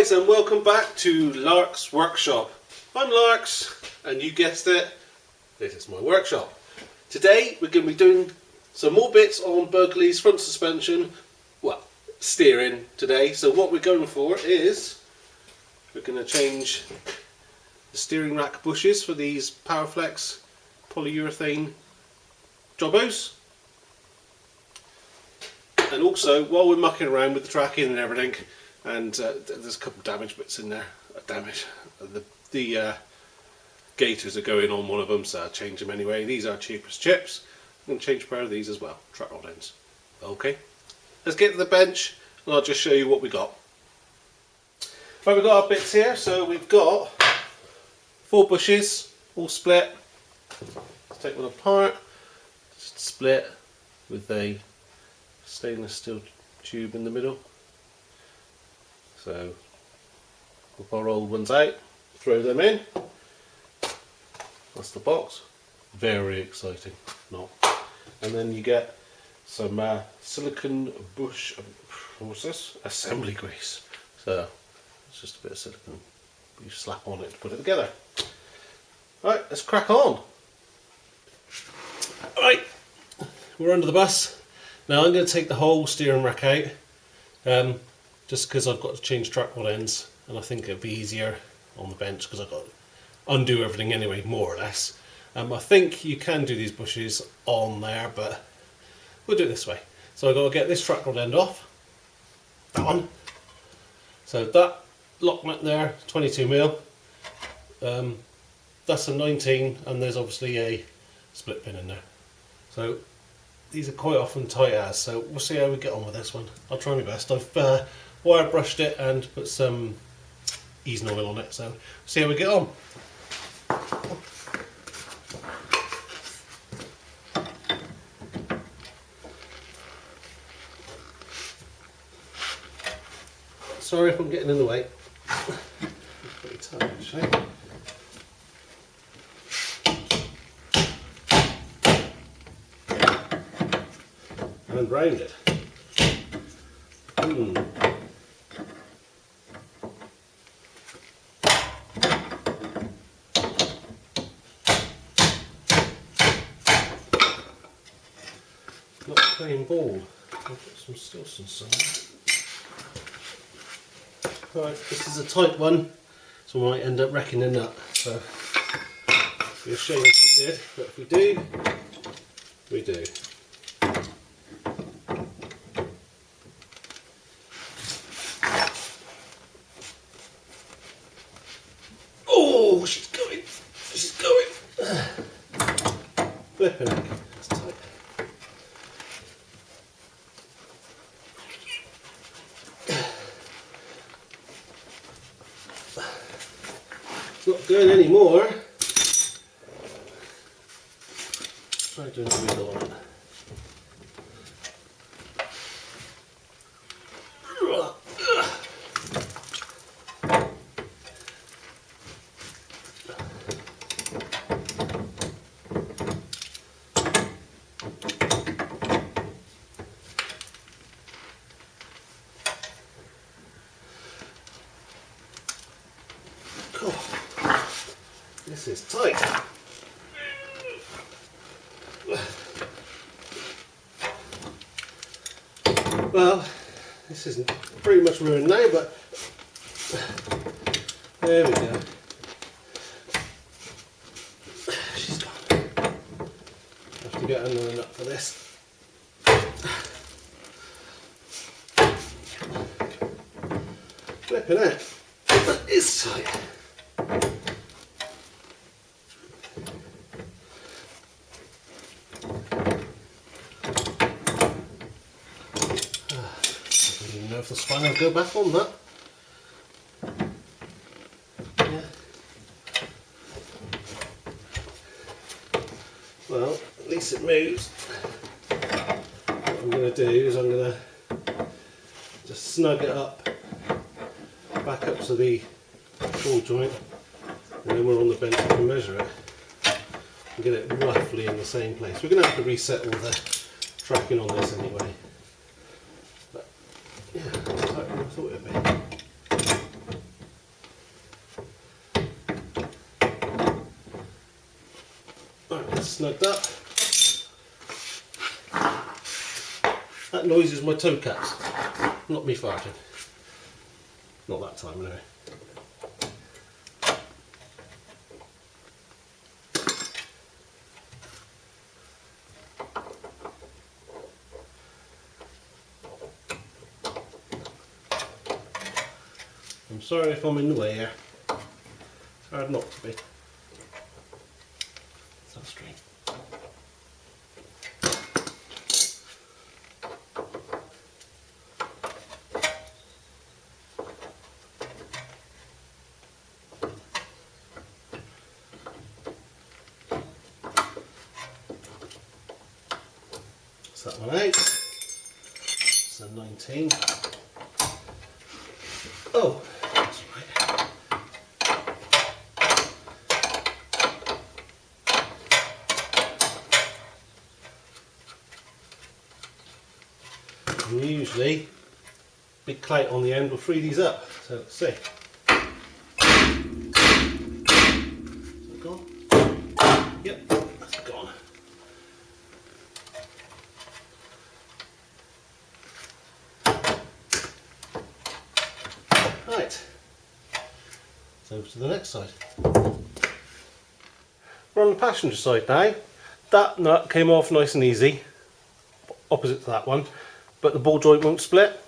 guys, and welcome back to Lark's Workshop. I'm Lark's, and you guessed it, this is my workshop. Today we're going to be doing some more bits on Bugley's front suspension, well, steering today. So what we're going for is, we're going to change the steering rack bushes for these Powerflex polyurethane jobbos. And also, while we're mucking around with the tracking and everything, and there's a couple of damaged bits in there. The gaiters are going on one of them, so I'll change them anyway. These are cheap as chips. I'm going to change a pair of these as well, track rod ends. Okay, let's get to the bench and I'll just show you what we got. Right, we've got our bits here, so we've got 4 bushes, all split. Let's take one apart, just split with a stainless steel tube in the middle. So we'll our old ones out, throw them in. That's the box. Very exciting, not. And then you get some silicone bush, what's this? Assembly grease. So it's just a bit of silicone you slap on it to put it together. Right, let's crack on. Right, we're under the bus. Now I'm going to take the whole steering rack out. Just because I've got to change track rod ends, and I think it'd be easier on the bench because I've got to undo everything anyway, more or less. I think you can do these bushes on there, but we'll do it this way. So I've got to get this track rod end off, that one. So that lock nut there, 22mm, that's a 19, and there's obviously a split pin in there. So these are quite often tight as, so we'll see how we get on with this one. I'll try my best. I've wire brushed it and put some easing oil on it, so see how we get on. Sorry if I'm getting in the way. It's pretty tight actually. And round it. Not plain ball. I'll put some Stilson somewhere. Right, this is a tight one, so we might end up wrecking a nut. So it'd be a shame if we did, but if we do, we do. Oh, she's going! She's going! Flipping heck, that's tight. It's not going anymore. Try doing a wiggle on it. This is tight. Well, this isn't pretty much ruined now, but there we go. She's gone. I have to get another nut for this. Flipping out. That is tight. I don't know if the spanner will go back on that. Yeah. Well, at least it moves. What I'm going to do is I'm going to just snug it up, back up to the ball joint, and then we're on the bench we can measure it and get it roughly in the same place. We're going to have to reset all the tracking on this anyway. But yeah, it's tighter than I thought it would be. snugged up. That noise is my toe caps, not me farting. Not that time anyway. I'm sorry if I'm in the way here. It's hard not to be. So straight. That's that one out. It's a 19. Oh, that's right. And usually, big clout on the end will free these up. So let's see. Is it gone? Yep, that's gone. Right, so over to the next side. We're on the passenger side now. That nut came off nice and easy, opposite to that one, but the ball joint won't split.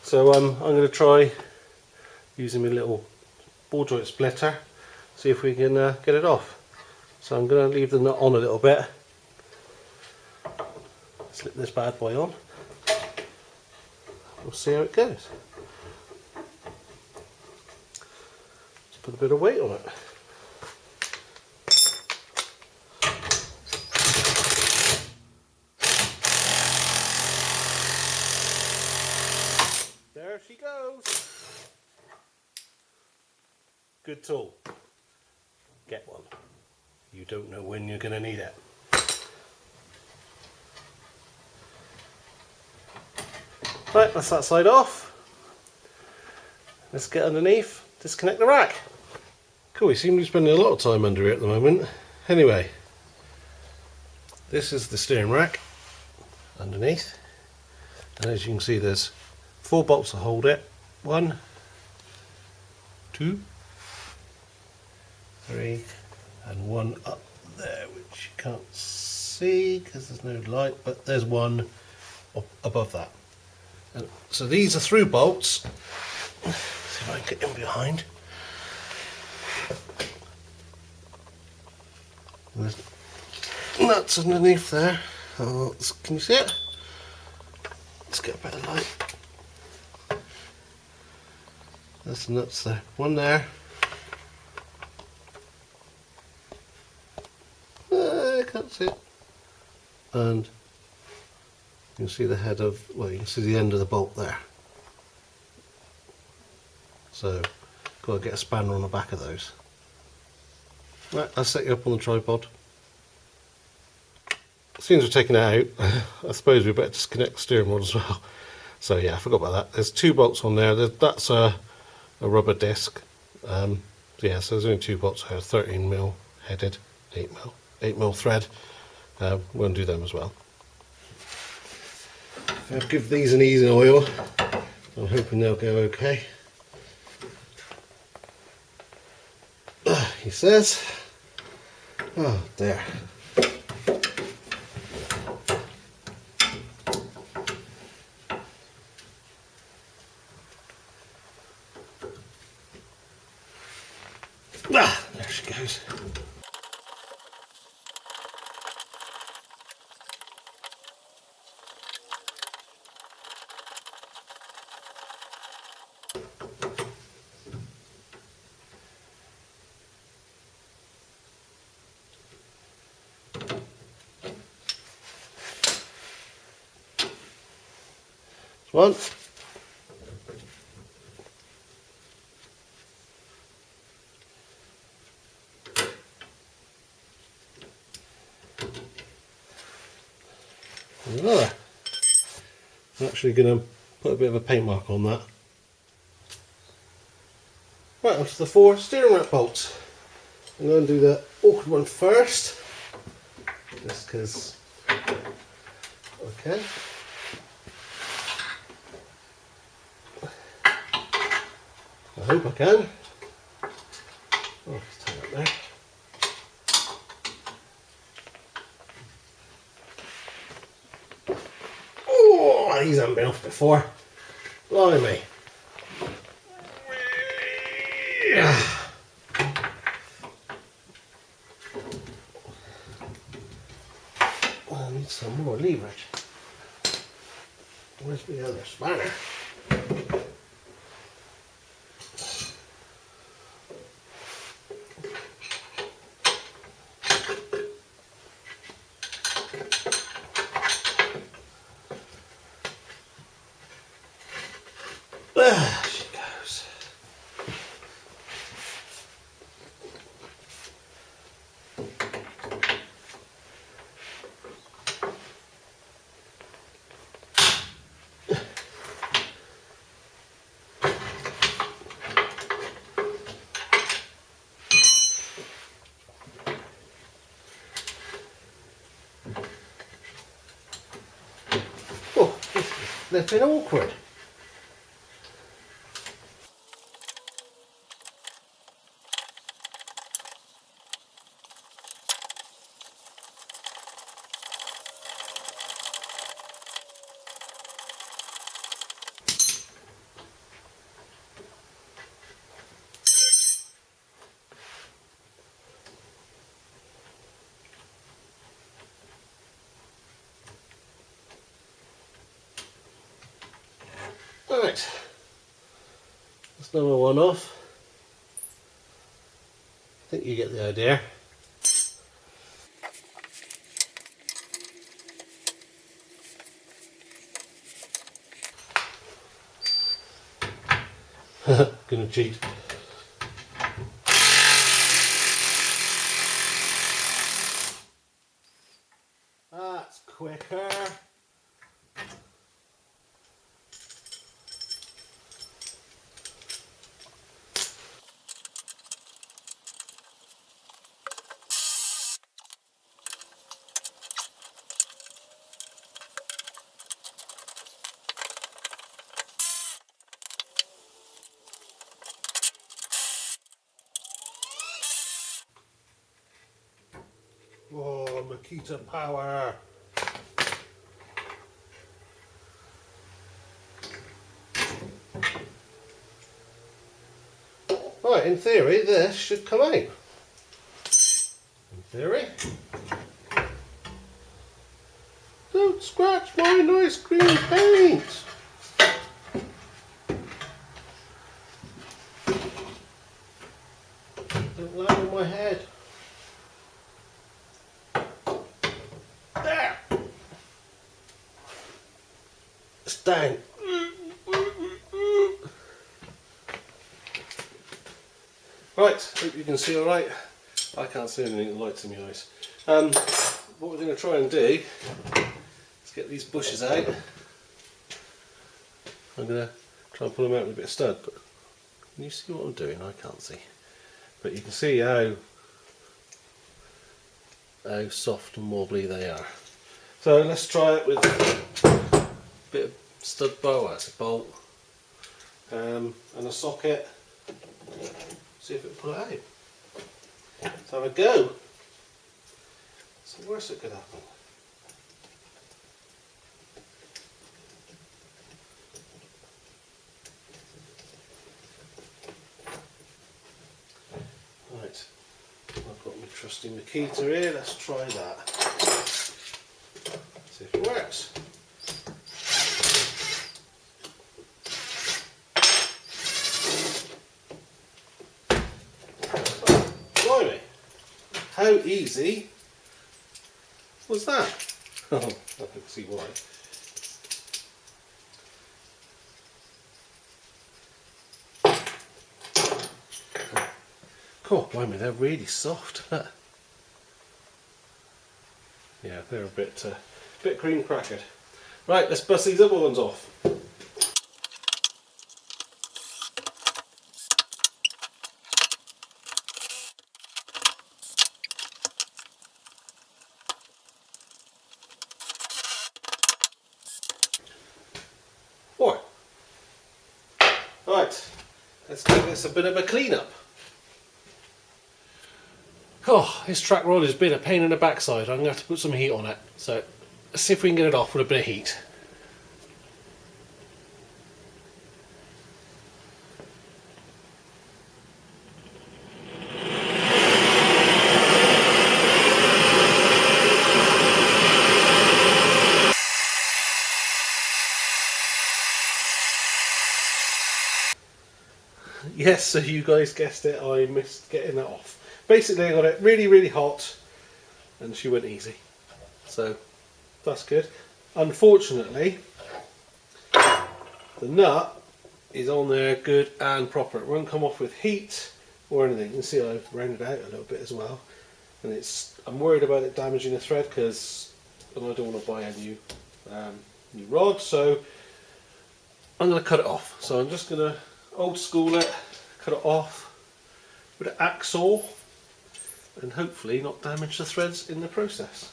So I'm going to try using my little ball joint splitter, see if we can get it off. So I'm going to leave the nut on a little bit, slip this bad boy on, we'll see how it goes. Put a bit of weight on it. There she goes. Good tool. Get one. You don't know when you're going to need it. Right, that's that side off. Let's get underneath, disconnect the rack. Cool, we seem to be spending a lot of time under here at the moment. Anyway, this is the steering rack underneath, and as you can see there's 4 bolts to hold it. 1, 2, 3 and 1 up there, which you can't see because there's no light, but there's 1 up above that. And so these are through bolts. Let's see if I can get in behind. There's nuts underneath there. Oh, can you see it? Let's get a better light. There's the nuts there. 1 there. I can't see it. And you can see the head of, well, you can see the end of the bolt there. So, got to get a spanner on the back of those. Right, I'll set you up on the tripod. As soon as we're taking it out, I suppose we better disconnect the steering rod as well. So yeah, I forgot about that. There's 2 bolts on there. That's a rubber disc. So yeah, so there's only 2 bolts here, 13mm headed, 8mm thread. We're going to do them as well. I'll give these an easing oil. I'm hoping they'll go okay. He says, oh there. Ah, there she goes. One. And another. I'm actually going to put a bit of a paint mark on that. Right, onto the 4 steering rack bolts. I'm going to do the awkward one first. just because okay. I hope I can. Oh, let's turn that there. Oh, these haven't been off before. Blimey. I need some more leverage. Where's the other spanner? There she goes. Oh, this is flipping awkward. Right, that's number one off. I think you get the idea. Gonna cheat. That's quicker. Oh, Makita power. Right, in theory, this should come out. In theory. Don't scratch my nice green paint. Don't land on my head. There. It's down. Right, hope you can see all right. I can't see anything, the light's in my eyes. What we're going to try and do is get these bushes out. I'm going to try and pull them out with a bit of stud, but can you see what I'm doing? I can't see. But you can see how soft and wobbly they are. So let's try it with a bit of stud bowl, that's a bolt, and a socket. See if it'll pull it out. Let's have a go. What's the worst that could happen? Right, I've got my trusty Makita here, let's try that. See if it works. Blimey, how easy was that? Oh, I can see why. Cool, blimey, they're really soft. Yeah, they're a bit cream crackered. Right, let's bust these other ones off. Right, let's give this a bit of a clean up. Oh, this track rod has been a pain in the backside. I'm going to have to put some heat on it. So let's see if we can get it off with a bit of heat. Yes, so you guys guessed it, I missed getting that off. Basically I got it really, really hot and she went easy. So that's good. Unfortunately, the nut is on there good and proper. It won't come off with heat or anything. You can see I've rounded out a little bit as well. And I'm worried about it damaging the thread because I don't want to buy a new rod. So I'm going to cut it off. So I'm just going to old school it, cut it off with an axe saw and hopefully not damage the threads in the process.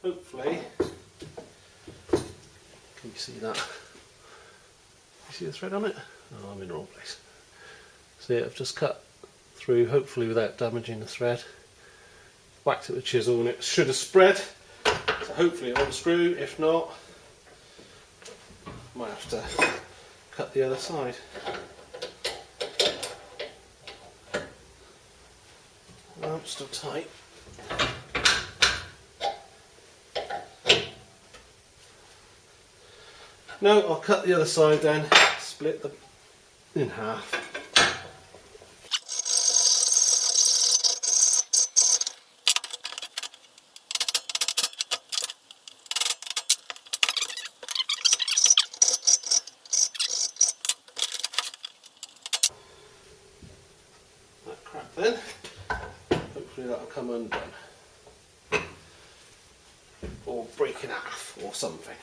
Hopefully, can you see that? You see the thread on it? Oh, I'm in the wrong place. So yeah, I've just cut through, hopefully without damaging the thread. Whacked it with a chisel and it should have spread. So hopefully it won't screw, if not, might have to cut the other side. Oh, still tight. No, I'll cut the other side then, split them in half. That crack then, hopefully that'll come undone. Or break in half or something.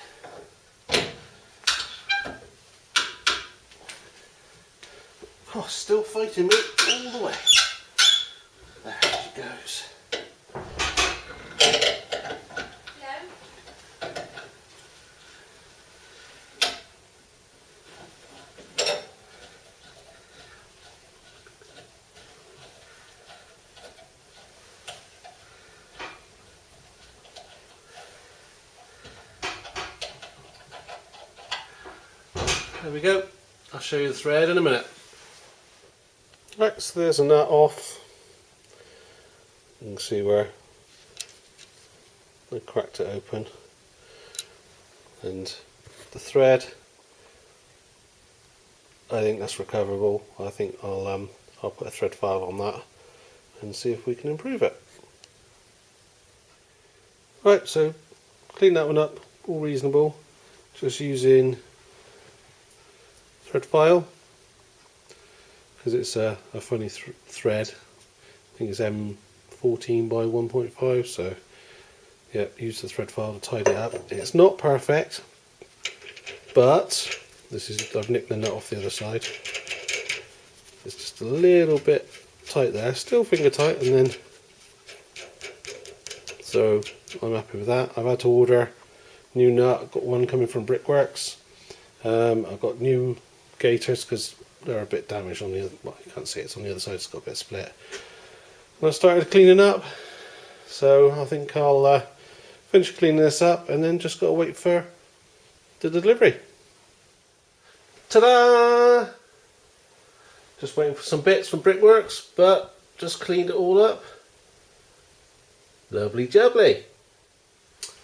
Oh, still fighting me all the way. There she goes. Hello? There we go. I'll show you the thread in a minute. Right, so there's a nut off. You can see where I cracked it open, and the thread, I think that's recoverable. I think I'll put a thread file on that and see if we can improve it. Right, so clean that one up, all reasonable. Just using thread file, because it's a funny thread. I think it's M14 by 1.5, so yeah, use the thread file to tidy it up. It's not perfect, but I've nicked the nut off the other side. It's just a little bit tight there, still finger tight, and then so I'm happy with that. I've had to order new nut. I've got one coming from Brickworks. I've got new gaiters because they're a bit damaged on the other, well, you can't see it, it's on the other side, it's got a bit split. And I started cleaning up, so I think I'll finish cleaning this up and then just got to wait for the delivery. Ta-da! Just waiting for some bits from Brickworks, but just cleaned it all up. Lovely jubbly.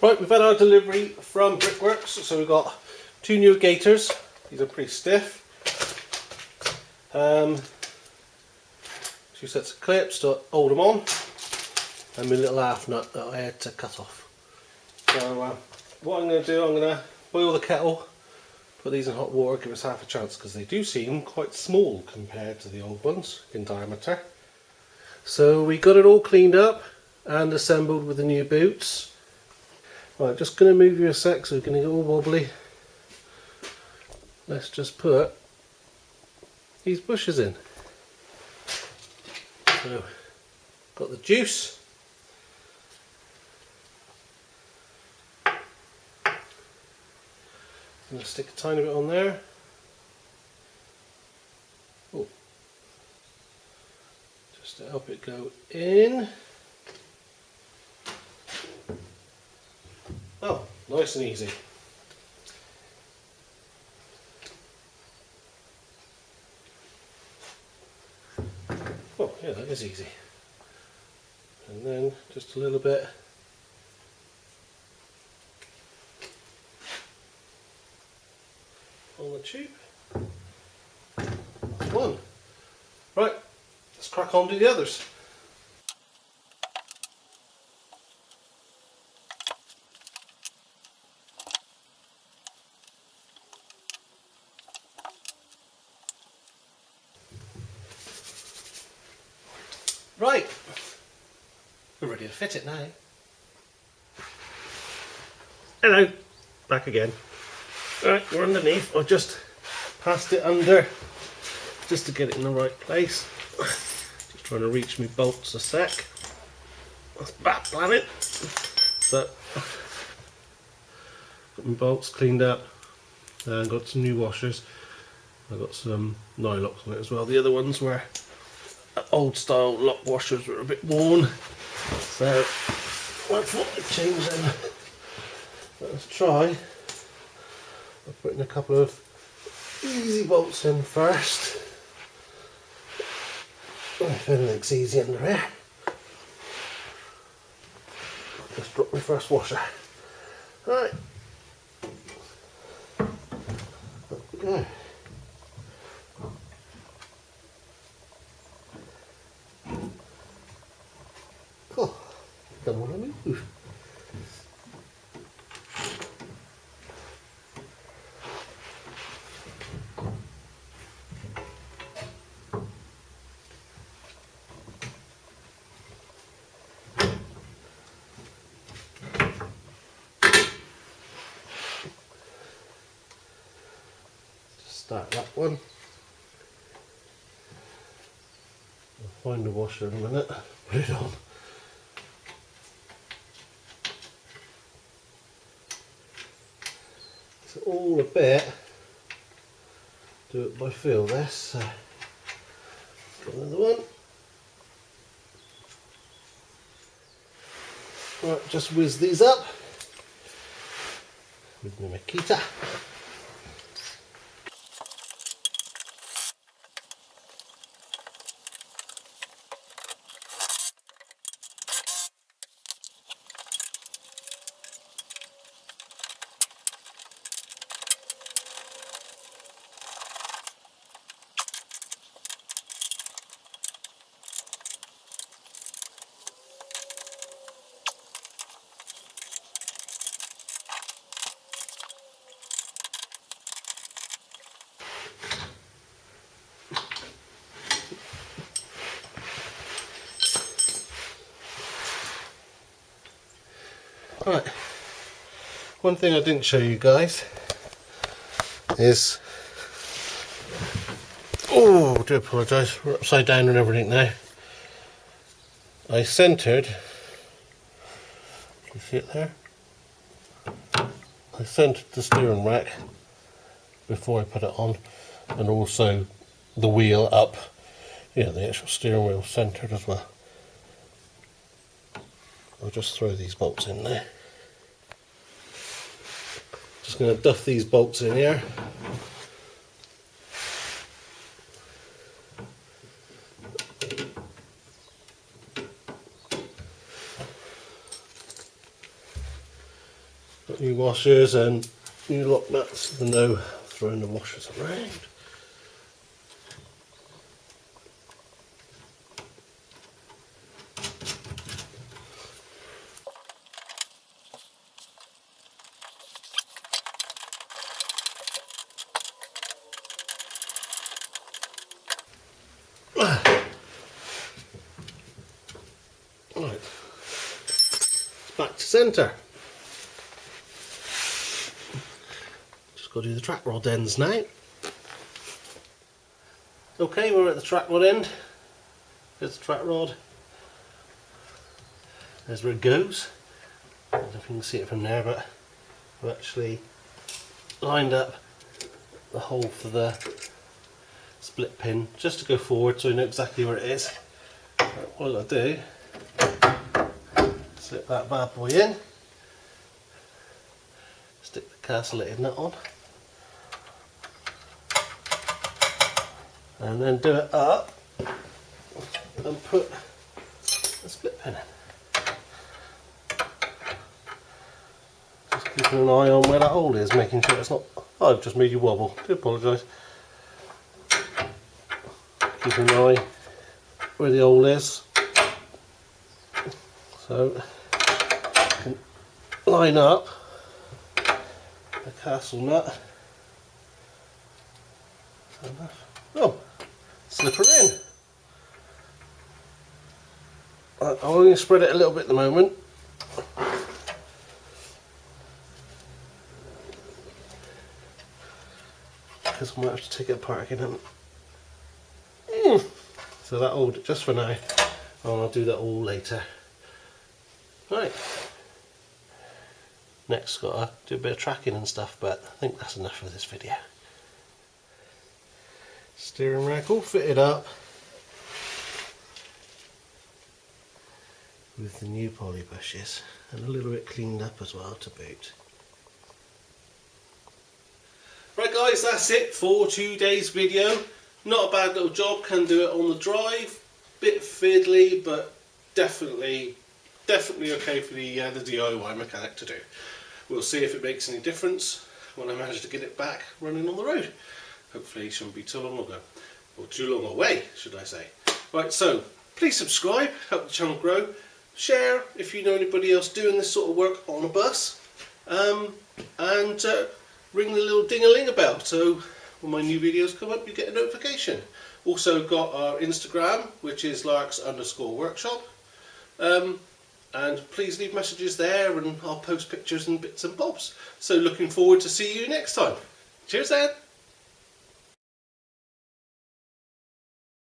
Right, we've had our delivery from Brickworks, so we've got two new gaiters. These are pretty stiff. 2 sets of clips to hold them on, and my little half nut that I had to cut off. So what I'm going to do, I'm going to boil the kettle, put these in hot water, give us half a chance, because they do seem quite small compared to the old ones in diameter. So we got it all cleaned up and assembled with the new boots, Right, just going to move you a sec so we're going to get all wobbly. Let's just put these bushes in. So, got the juice. I'm going to stick a tiny bit on there. Oh. Just to help it go in. Oh, nice and easy. Oh, yeah, that is easy. And then just a little bit on the tube. That's one. Right, let's crack on to the others. Right, we're ready to fit it now. Hello, back again. Right, we're underneath. I just passed it under just to get it in the right place. Just trying to reach my bolts a sec. That's back planet. But got my bolts cleaned up and got some new washers. I got some nylocks on it as well. The other ones were old style lock washers, were a bit worn, so I thought I'd change them. Let's try by putting a couple of easy bolts in first. If anything's easy under here, just drop my first washer. Right, up we go. Oh, don't want to move. Start that one. I'll find the washer in a minute, put it on. It's all a bit, do it by feel this, so got another one. Right, just whiz these up with my Makita. Right, one thing I didn't show you guys is, oh, I do apologise, we're upside down and everything now. I centred, can you see it there? I centred the steering rack before I put it on, and also the wheel up, the actual steering wheel centred as well. I'll just throw these bolts in there. Just going to duff these bolts in here. Got new washers and new lock nuts, even though I'm throwing the washers around. Right, back to centre. got to do the track rod ends now. Okay, we're at the track rod end. There's the track rod. There's where it goes. I don't know if you can see it from there, but I've actually lined up the hole for the split pin just to go forward so I know exactly where it is. What I'll do, slip that bad boy in, stick the castellated nut on, and then do it up and put the split pin in. Just keeping an eye on where that hole is, making sure it's not... Oh, I've just made you wobble, I do apologise. Keeping an eye where the hole is, so you can line up the castle nut and slip her in. I'm only spread it a little bit at the moment. Because I might have to take it apart again. So that'll hold it just for now, and I'll do that all later. Right. Next, got to do a bit of tracking and stuff, but I think that's enough for this video. Steering rack all fitted up with the new poly bushes, and a little bit cleaned up as well to boot. Right guys, that's it for today's video. Not a bad little job, can do it on the drive. Bit fiddly, but definitely okay for the DIY mechanic to do. We'll see if it makes any difference when I manage to get it back running on the road. Hopefully it shouldn't be too long ago, or too long away, should I say. Right, so please subscribe, help the channel grow. Share if you know anybody else doing this sort of work on a bus, and ring the little ding-a-ling bell so when my new videos come up you get a notification. Also got our Instagram, which is larks_workshop, and please leave messages there and I'll post pictures and bits and bobs. So looking forward to see you next time. Cheers then!